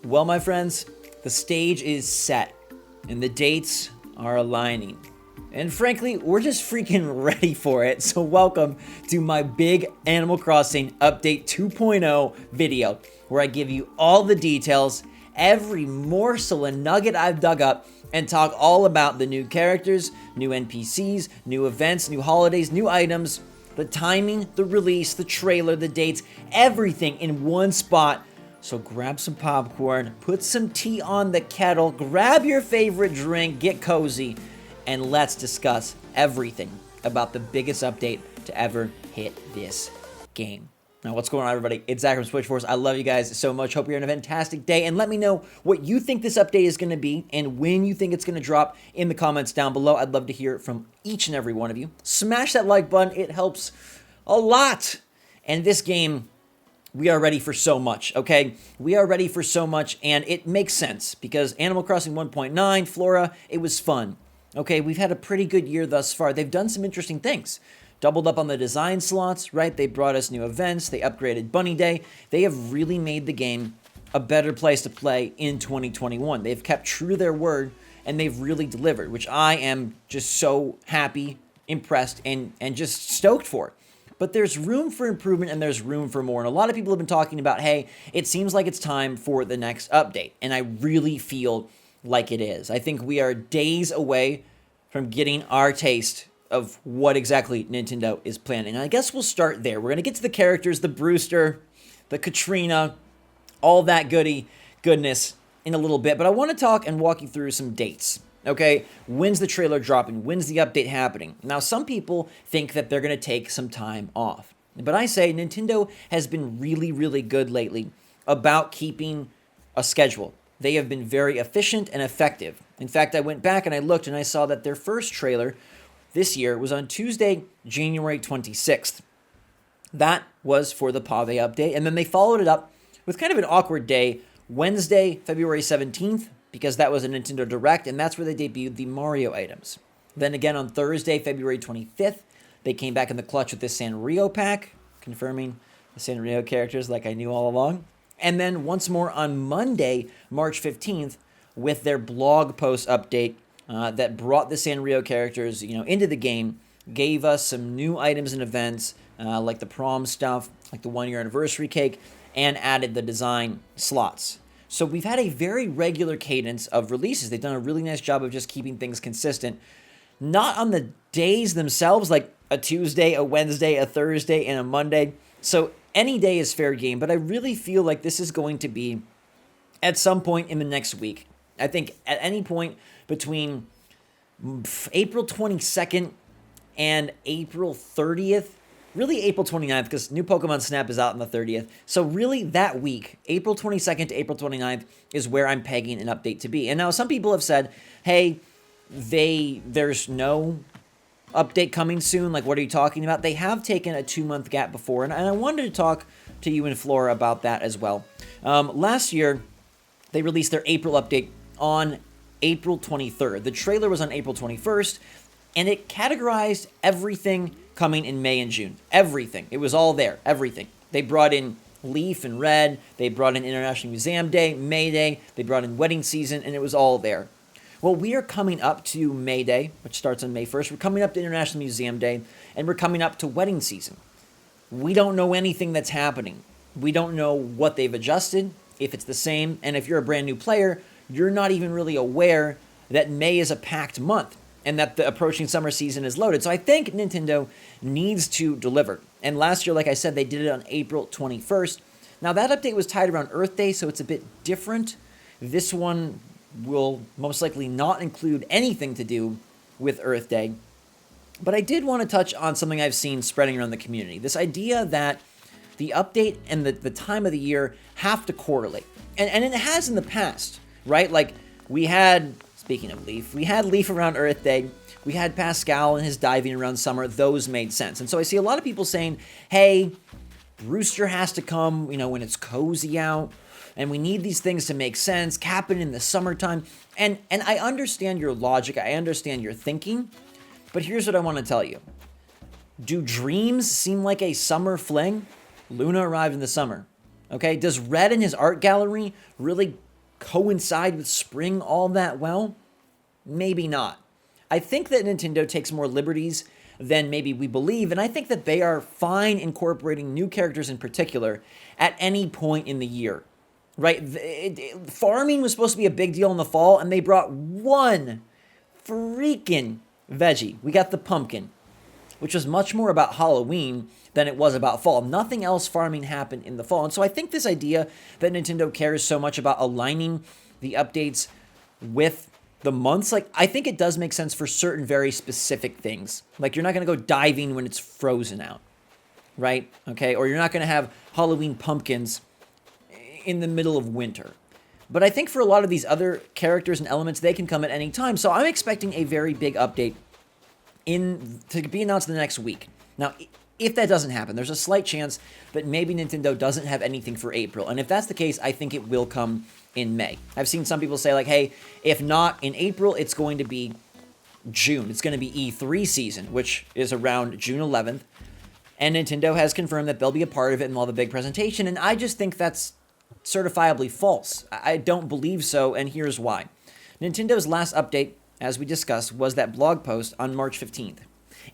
Well, my friends, the stage is set and the dates are aligning. And frankly, we're just freaking ready for it. So welcome to my big Animal Crossing Update 2.0 video, where I give you all the details, every morsel and nugget I've dug up, and talk all about the new characters, new NPCs, new events, new holidays, new items, the timing, the release, the trailer, the dates, everything in one spot. So grab some popcorn, put some tea on the kettle, grab your favorite drink, get cozy, and let's discuss everything about the biggest update to ever hit this game. Now, what's going on, everybody? It's Zach from SwitchForce. I love you guys so much. Hope you're having a fantastic day, and let me know what you think this update is going to be and when you think it's going to drop in the comments down below. I'd love to hear from each and every one of you. Smash that like button. It helps a lot. And this game, we are ready for so much, okay? We are ready for so much, and it makes sense because Animal Crossing 1.9, Flora, it was fun, okay? We've had a pretty good year thus far. They've done some interesting things. Doubled up on the design slots, right? They brought us new events. They upgraded Bunny Day. They have really made the game a better place to play in 2021. They've kept true to their word, and they've really delivered, which I am just so happy, impressed, and just stoked for. But there's room for improvement and there's room for more. And a lot of people have been talking about, hey, it seems like it's time for the next update. And I really feel like it is. I think we are days away from getting our taste of what exactly Nintendo is planning. And I guess we'll start there. We're going to get to the characters, the Brewster, the Katrina, all that goodness in a little bit. But I want to talk and walk you through some dates. Okay, when's the trailer dropping? When's the update happening? Now, some people think that they're going to take some time off. But I say Nintendo has been really, really good lately about keeping a schedule. They have been very efficient and effective. In fact, I went back and I looked and I saw that their first trailer this year was on Tuesday, January 26th. That was for the Pave update. And then they followed it up with kind of an awkward day, Wednesday, February 17th, because that was a Nintendo Direct, and that's where they debuted the Mario items. Then again on Thursday, February 25th, they came back in the clutch with the Sanrio pack, confirming the Sanrio characters like I knew all along. And then once more on Monday, March 15th, with their blog post update that brought the Sanrio characters, into the game, gave us some new items and events, like the prom stuff, like the 1-year anniversary cake, and added the design slots. So we've had a very regular cadence of releases. They've done a really nice job of just keeping things consistent. Not on the days themselves, like a Tuesday, a Wednesday, a Thursday, and a Monday. So any day is fair game, but I really feel like this is going to be at some point in the next week. I think at any point between April 22nd and April 30th, really April 29th, because new Pokemon Snap is out on the 30th. So really that week, April 22nd to April 29th, is where I'm pegging an update to be. And now some people have said, hey, there's no update coming soon. Like, what are you talking about? They have taken a 2-month gap before, and I wanted to talk to you and Flora about that as well. Last year, they released their April update on April 23rd. The trailer was on April 21st, and it categorized everything coming in May and June. Everything. It was all there. Everything. They brought in Leaf and Red. They brought in International Museum Day, May Day. They brought in Wedding Season, and it was all there. Well, we are coming up to May Day, which starts on May 1st. We're coming up to International Museum Day, and we're coming up to Wedding Season. We don't know anything that's happening. We don't know what they've adjusted, if it's the same, and if you're a brand new player, you're not even really aware that May is a packed month and that the approaching summer season is loaded. So I think Nintendo needs to deliver. And last year, like I said, they did it on April 21st. Now, that update was tied around Earth Day, so it's a bit different. This one will most likely not include anything to do with Earth Day. But I did want to touch on something I've seen spreading around the community. This idea that the update and the time of the year have to correlate. And it has in the past, right? Like, we had, speaking of Leaf, we had Leaf around Earth Day. We had Pascal and his diving around summer. Those made sense. And so I see a lot of people saying, hey, Rooster has to come, when it's cozy out. And we need these things to make sense, happen in the summertime. And I understand your logic. I understand your thinking. But here's what I want to tell you. Do dreams seem like a summer fling? Luna arrived in the summer. Okay? Does Red in his art gallery really coincide with spring all that well? Maybe not. I think that Nintendo takes more liberties than maybe we believe, and I think that they are fine incorporating new characters in particular at any point in the year, right? Farming was supposed to be a big deal in the fall, and they brought one freaking veggie. We got the pumpkin, which was much more about Halloween than it was about fall. Nothing else farming happened in the fall. And so I think this idea that Nintendo cares so much about aligning the updates with the months, like, I think it does make sense for certain very specific things. Like, you're not going to go diving when it's frozen out, right? Okay, or you're not going to have Halloween pumpkins in the middle of winter. But I think for a lot of these other characters and elements, they can come at any time. So I'm expecting a very big update to be announced in the next week. Now, if that doesn't happen, there's a slight chance that maybe Nintendo doesn't have anything for April. And if that's the case, I think it will come in May. I've seen some people say, like, hey, if not in April, it's going to be June. It's going to be E3 season, which is around June 11th. And Nintendo has confirmed that they'll be a part of it and all the big presentation. And I just think that's certifiably false. I don't believe so, and here's why. Nintendo's last update, as we discussed, was that blog post on March 15th.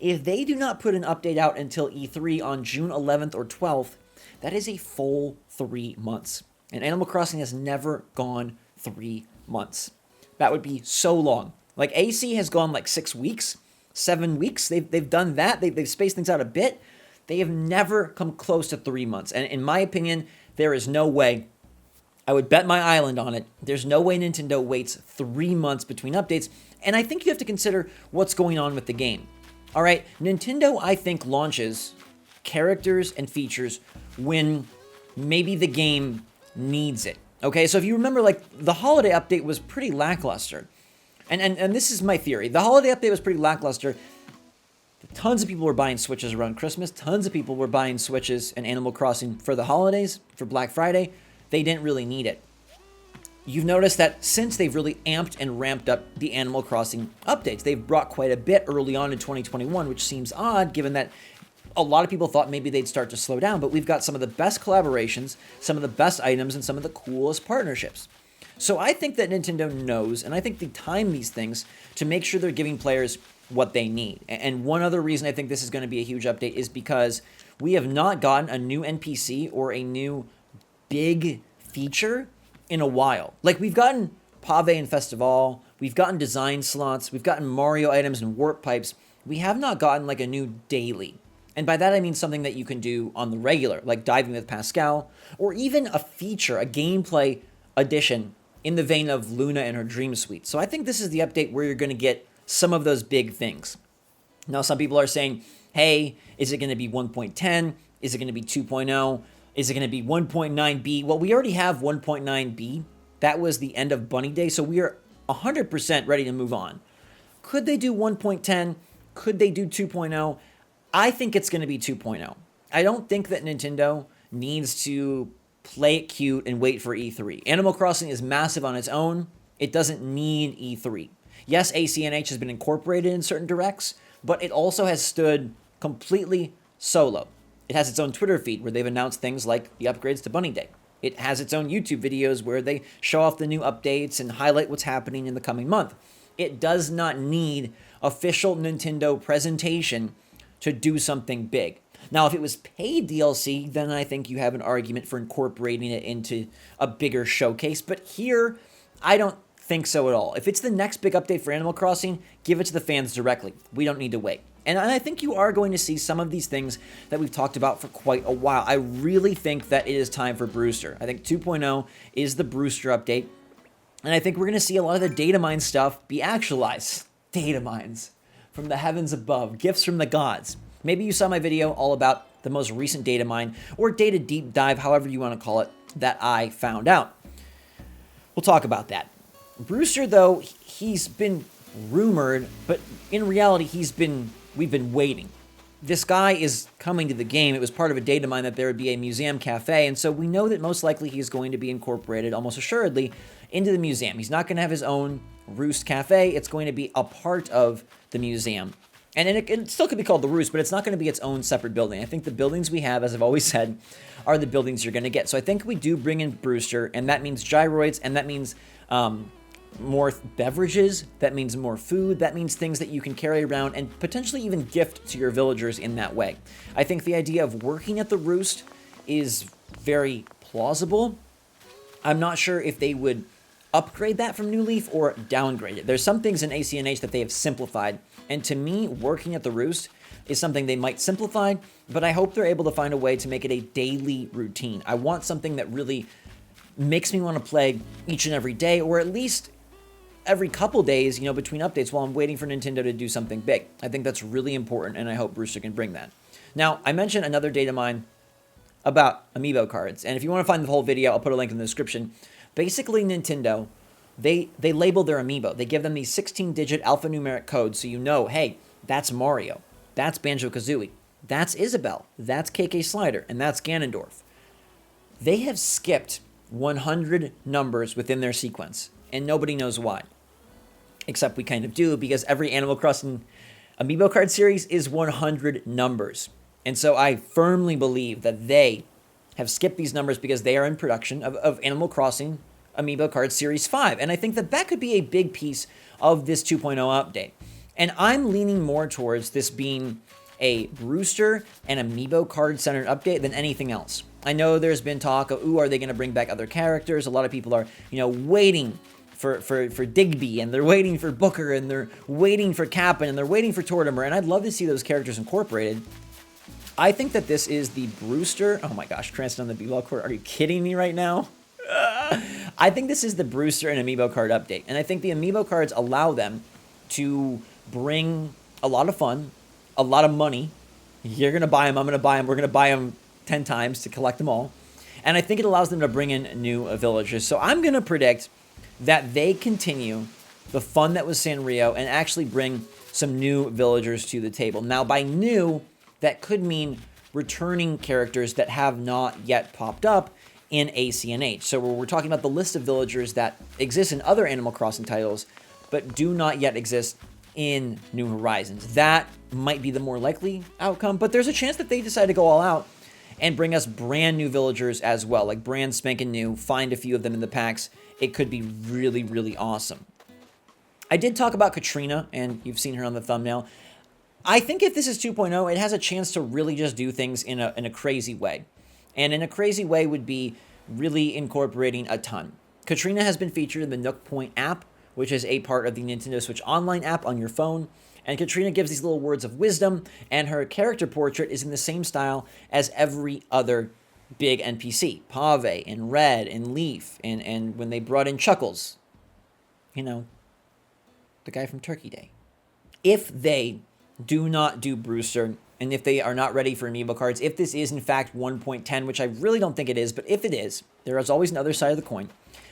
If they do not put an update out until E3 on June 11th or 12th, that is a full 3 months. And Animal Crossing has never gone 3 months. That would be so long. Like, AC has gone like 6 weeks, 7 weeks. They've done that. They've spaced things out a bit. They have never come close to 3 months. And in my opinion, there is no way, I would bet my island on it, there's no way Nintendo waits 3 months between updates. And I think you have to consider what's going on with the game. All right, Nintendo, I think, launches characters and features when maybe the game needs it. Okay, so if you remember, like, the holiday update was pretty lackluster. And this is my theory. The holiday update was pretty lackluster. Tons of people were buying Switches around Christmas. Tons of people were buying Switches and Animal Crossing for the holidays, for Black Friday. They didn't really need it. You've noticed that since they've really amped and ramped up the Animal Crossing updates, they've brought quite a bit early on in 2021, which seems odd given that a lot of people thought maybe they'd start to slow down, but we've got some of the best collaborations, some of the best items, and some of the coolest partnerships. So I think that Nintendo knows, and I think they time these things to make sure they're giving players what they need. And one other reason I think this is going to be a huge update is because we have not gotten a new NPC or a new big feature in a while. Like, we've gotten Pave and Festival, we've gotten design slots, we've gotten Mario items and warp pipes. We have not gotten like a new daily. And by that I mean something that you can do on the regular, like diving with Pascal, or even a feature, a gameplay addition in the vein of Luna and her Dream Suite. So I think this is the update where you're going to get some of those big things. Now, some people are saying, hey, is it going to be 1.10? Is it going to be 2.0? Is it going to be 1.9b? Well, we already have 1.9b. That was the end of Bunny Day, so we are 100% ready to move on. Could they do 1.10? Could they do 2.0? I think it's going to be 2.0. I don't think that Nintendo needs to play it cute and wait for E3. Animal Crossing is massive on its own. It doesn't need E3. Yes, ACNH has been incorporated in certain directs, but it also has stood completely solo. It has its own Twitter feed where they've announced things like the upgrades to Bunny Day. It has its own YouTube videos where they show off the new updates and highlight what's happening in the coming month. It does not need official Nintendo presentation to do something big. Now, if it was paid DLC, then I think you have an argument for incorporating it into a bigger showcase. But here, I don't think so at all. If it's the next big update for Animal Crossing, give it to the fans directly. We don't need to wait. And I think you are going to see some of these things that we've talked about for quite a while. I really think that it is time for Brewster. I think 2.0 is the Brewster update. And I think we're going to see a lot of the Datamine stuff be actualized. Datamines from the heavens above, gifts from the gods. Maybe you saw my video all about the most recent Datamine or data deep dive, however you want to call it, that I found out. We'll talk about that. Brewster, though, he's been rumored, but in reality, we've been waiting. This guy is coming to the game. It was part of a data mine that there would be a museum cafe, and so we know that most likely he's going to be incorporated, almost assuredly, into the museum. He's not going to have his own Roost Cafe. It's going to be a part of the museum. And it still could be called the Roost, but it's not going to be its own separate building. I think the buildings we have, as I've always said, are the buildings you're going to get. So I think we do bring in Brewster, and that means gyroids, and that means more beverages, that means more food, that means things that you can carry around and potentially even gift to your villagers in that way. I think the idea of working at the Roost is very plausible. I'm not sure if they would upgrade that from New Leaf or downgrade it. There's some things in ACNH that they have simplified, and to me, working at the Roost is something they might simplify, but I hope they're able to find a way to make it a daily routine. I want something that really makes me want to play each and every day, or at least every couple days, between updates while I'm waiting for Nintendo to do something big. I think that's really important, and I hope Brewster can bring that. Now, I mentioned another data mine about amiibo cards, and if you want to find the whole video, I'll put a link in the description. Basically, Nintendo, they label their amiibo. They give them these 16-digit alphanumeric codes, so you know, hey, that's Mario, that's Banjo-Kazooie, that's Isabelle, that's KK Slider, and that's Ganondorf. They have skipped 100 numbers within their sequence, and nobody knows why. Except we kind of do, because every Animal Crossing amiibo card series is 100 numbers. And so I firmly believe that they have skipped these numbers because they are in production of Animal Crossing amiibo card series 5. And I think that that could be a big piece of this 2.0 update. And I'm leaning more towards this being a Brewster and amiibo card centered update than anything else. I know there's been talk of, are they going to bring back other characters? A lot of people are, waiting for Digby, and they're waiting for Booker, and they're waiting for Cap'n, and they're waiting for Tortimer, and I'd love to see those characters incorporated. I think that this is the Brewster. Oh my gosh, Cranston on the B-Ball court. Are you kidding me right now? I think this is the Brewster and amiibo card update, and I think the amiibo cards allow them to bring a lot of fun, a lot of money. You're going to buy them, I'm going to buy them, we're going to buy them 10 times to collect them all. And I think it allows them to bring in new villagers. So I'm going to predict that they continue the fun that was Sanrio and actually bring some new villagers to the table. Now, by new, that could mean returning characters that have not yet popped up in ACNH. So we're talking about the list of villagers that exist in other Animal Crossing titles, but do not yet exist in New Horizons. That might be the more likely outcome, but there's a chance that they decide to go all out and bring us brand new villagers as well, like brand spanking new, find a few of them in the packs. It could be really, really awesome. I did talk about Katrina, and you've seen her on the thumbnail. I think if this is 2.0, it has a chance to really just do things in a crazy way. And in a crazy way would be really incorporating a ton. Katrina has been featured in the Nook Point app, which is a part of the Nintendo Switch Online app on your phone. And Katrina gives these little words of wisdom, and her character portrait is in the same style as every other big NPC. Pave, and Red, and Leaf, and when they brought in Chuckles. The guy from Turkey Day. If they do not do Brewster, and if they are not ready for amiibo cards, if this is in fact 1.10, which I really don't think it is, but if it is, there is always another side of the coin.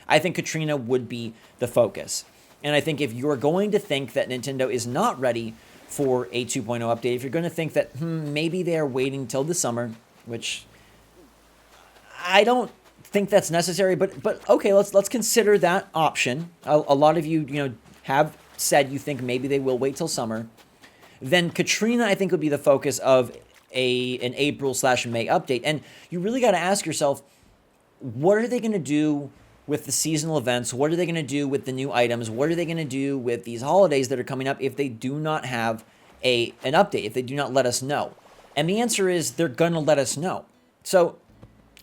I think Katrina would be the focus. And I think if you're going to think that Nintendo is not ready for a 2.0 update, if you're going to think that maybe they are waiting till the summer, which I don't think that's necessary, but okay, let's consider that option. A lot of you have said you think maybe they will wait till summer. Then Katrina, I think, would be the focus of an April/May update. And you really got to ask yourself, what are they going to do with the seasonal events? What are they going to do with the new items? What are they going to do with these holidays that are coming up if they do not have an update, if they do not let us know? And the answer is they're going to let us know. So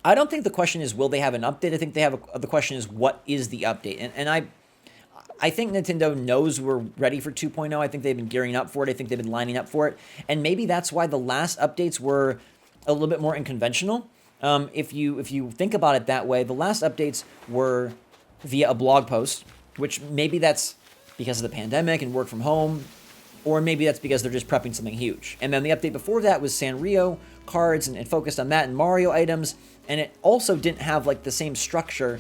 I don't think the question is, will they have an update? I think the question is, what is the update? And I think Nintendo knows we're ready for 2.0. I think they've been gearing up for it. I think they've been lining up for it. And maybe that's why the last updates were a little bit more unconventional. If you think about it that way, the last updates were via a blog post, which maybe that's because of the pandemic and work from home, or maybe that's because they're just prepping something huge. And then the update before that was Sanrio cards and focused on that and Mario items, and it also didn't have like the same structure,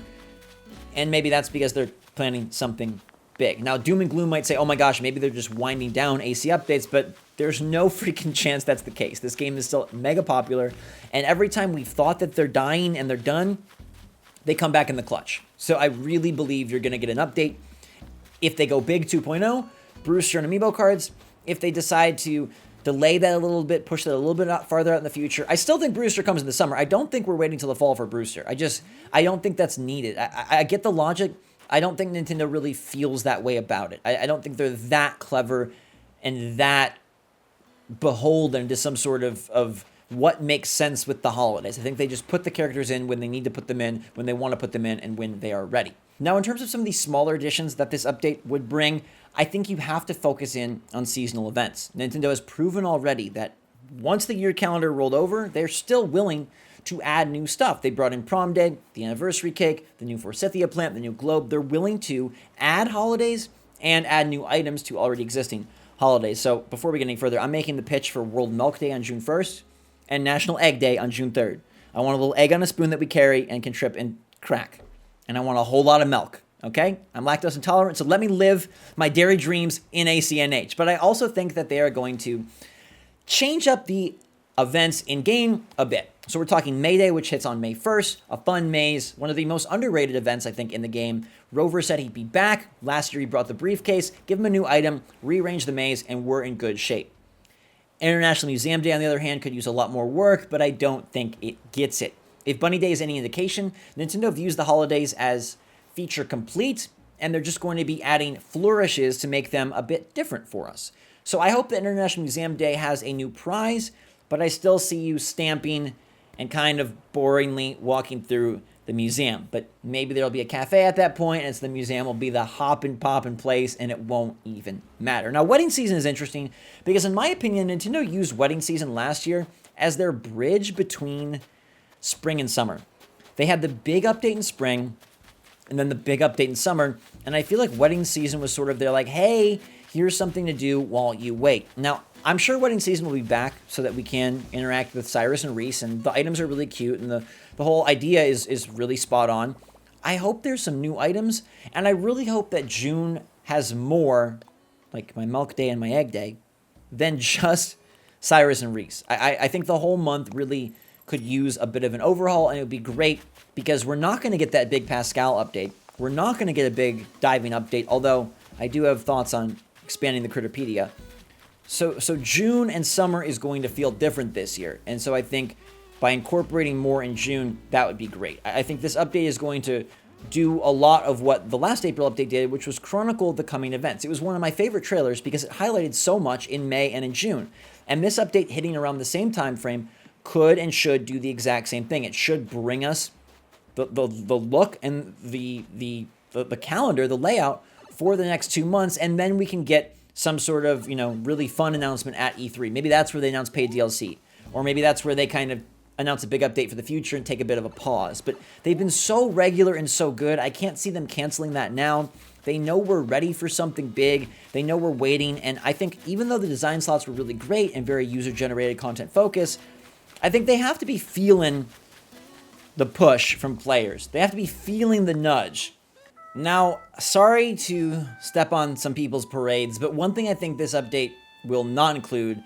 and maybe that's because they're planning something big. Now, Doom and Gloom might say, oh my gosh, maybe they're just winding down AC updates, but there's no freaking chance that's the case. This game is still mega popular, and every time we've thought that they're dying and they're done, they come back in the clutch. So I really believe you're going to get an update. If they go big 2.0, Brewster and amiibo cards, if they decide to delay that a little bit, push that a little bit farther out in the future. I still think Brewster comes in the summer. I don't think we're waiting till the fall for Brewster. I don't think that's needed. I get the logic. I don't think Nintendo really feels that way about it. I don't think they're that clever and that beholden to some sort of what makes sense with the holidays. I think they just put the characters in when they need to put them in, when they want to put them in, and when they are ready. Now, in terms of some of these smaller additions that this update would bring, I think you have to focus in on seasonal events. Nintendo has proven already that once the year calendar rolled over, they're still willing to add new stuff. They brought in Prom Day, the anniversary cake, the new Forsythia plant, the new globe. They're willing to add holidays and add new items to already existing holidays. So before we get any further, I'm making the pitch for World Milk Day on June 1st and National Egg Day on June 3rd. I want a little egg on a spoon that we carry and can trip and crack. And I want a whole lot of milk, okay? I'm lactose intolerant, so let me live my dairy dreams in ACNH. But I also think that they are going to change up the events in-game a bit. So we're talking May Day, which hits on May 1st, a fun maze, one of the most underrated events, I think, in the game. Rover said he'd be back. Last year he brought the briefcase, give him a new item, rearrange the maze, and we're in good shape. International Museum Day, on the other hand, could use a lot more work, but I don't think it gets it. If Bunny Day is any indication, Nintendo views the holidays as feature complete, and they're just going to be adding flourishes to make them a bit different for us. So I hope that International Museum Day has a new prize, but I still see you stamping and kind of boringly walking through the museum. But maybe there'll be a cafe at that point, and so the museum will be the hoppin' poppin' place, and it won't even matter. Now, wedding season is interesting because, in my opinion, Nintendo used wedding season last year as their bridge between spring and summer. They had the big update in spring and then the big update in summer, and I feel like wedding season was sort of they're like, hey, here's something to do while you wait. Now, I'm sure wedding season will be back so that we can interact with Cyrus and Reese, and the items are really cute, and the whole idea is really spot on. I hope there's some new items, and I really hope that June has more, like my Milk Day and my Egg Day, than just Cyrus and Reese. I think the whole month really could use a bit of an overhaul, and it would be great because we're not going to get that big Pascal update. We're not going to get a big diving update, although I do have thoughts on expanding the Critterpedia. So June and summer is going to feel different this year, and so I think by incorporating more in June, that would be great. I think this update is going to do a lot of what the last April update did, which was chronicle the coming events. It was one of my favorite trailers because it highlighted so much in May and in June, and this update hitting around the same time frame could and should do the exact same thing. It should bring us the look and the calendar, the layout for the next 2 months, and then we can get some sort of, really fun announcement at E3. Maybe that's where they announce paid DLC, or maybe that's where they kind of announce a big update for the future and take a bit of a pause. But they've been so regular and so good, I can't see them canceling that now. They know we're ready for something big. They know we're waiting, and I think even though the design slots were really great and very user-generated content focus, I think they have to be feeling the push from players. They have to be feeling the nudge. Now, sorry to step on some people's parades, but one thing I think this update will not include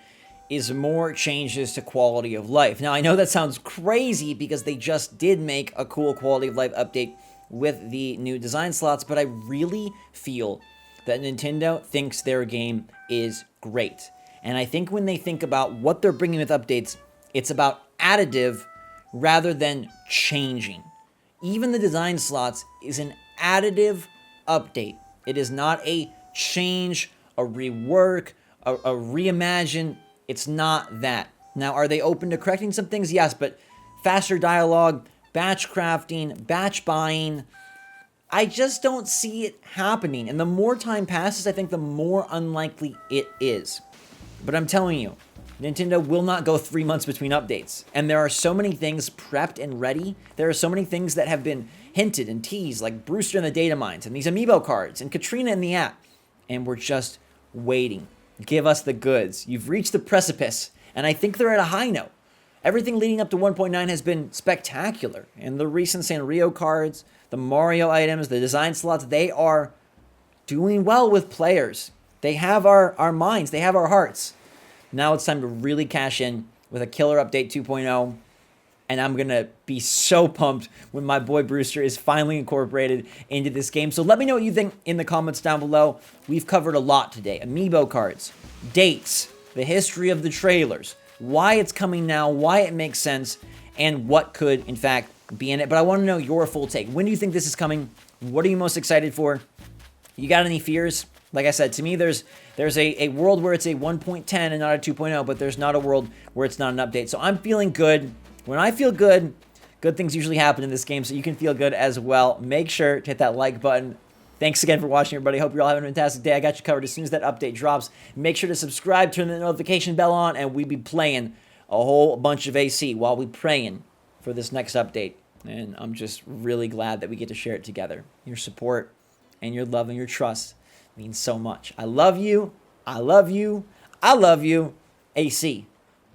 is more changes to quality of life. Now, I know that sounds crazy because they just did make a cool quality of life update with the new design slots, but I really feel that Nintendo thinks their game is great. And I think when they think about what they're bringing with updates, it's about additive rather than changing. Even the design slots is an additive update. It is not a change, a rework, a reimagine. It's not that. Now, are they open to correcting some things? Yes, but faster dialogue, batch crafting, batch buying, I just don't see it happening. And the more time passes, I think the more unlikely it is. But I'm telling you, Nintendo will not go 3 months between updates. And there are so many things prepped and ready. There are so many things that have been hinted and teased, like Brewster and the Datamines, and these amiibo cards, and Katrina in the app. And we're just waiting. Give us the goods. You've reached the precipice, and I think they're at a high note. Everything leading up to 1.9 has been spectacular. And the recent Sanrio cards, the Mario items, the design slots, they are doing well with players. They have our minds. They have our hearts. Now it's time to really cash in with a killer update 2.0 and I'm going to be so pumped when my boy Brewster is finally incorporated into this game. So let me know what you think in the comments down below. We've covered a lot today. Amiibo cards, dates, the history of the trailers, why it's coming now, why it makes sense, and what could, in fact, be in it. But I want to know your full take. When do you think this is coming? What are you most excited for? You got any fears? Like I said, to me, there's a world where it's a 1.10 and not a 2.0, but there's not a world where it's not an update. So I'm feeling good. When I feel good, good things usually happen in this game, so you can feel good as well. Make sure to hit that like button. Thanks again for watching, everybody. Hope you're all having a fantastic day. I got you covered as soon as that update drops. Make sure to subscribe, turn the notification bell on, and we'll be playing a whole bunch of AC while we're praying for this next update. And I'm just really glad that we get to share it together. Your support and your love and your trust means so much. I love you. I love you. I love you. AC.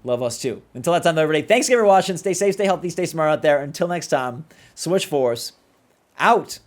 Love us too. Until that time, though, everybody, thanks again for watching. Stay safe, stay healthy, stay smart out there. Until next time, SwitchForce out.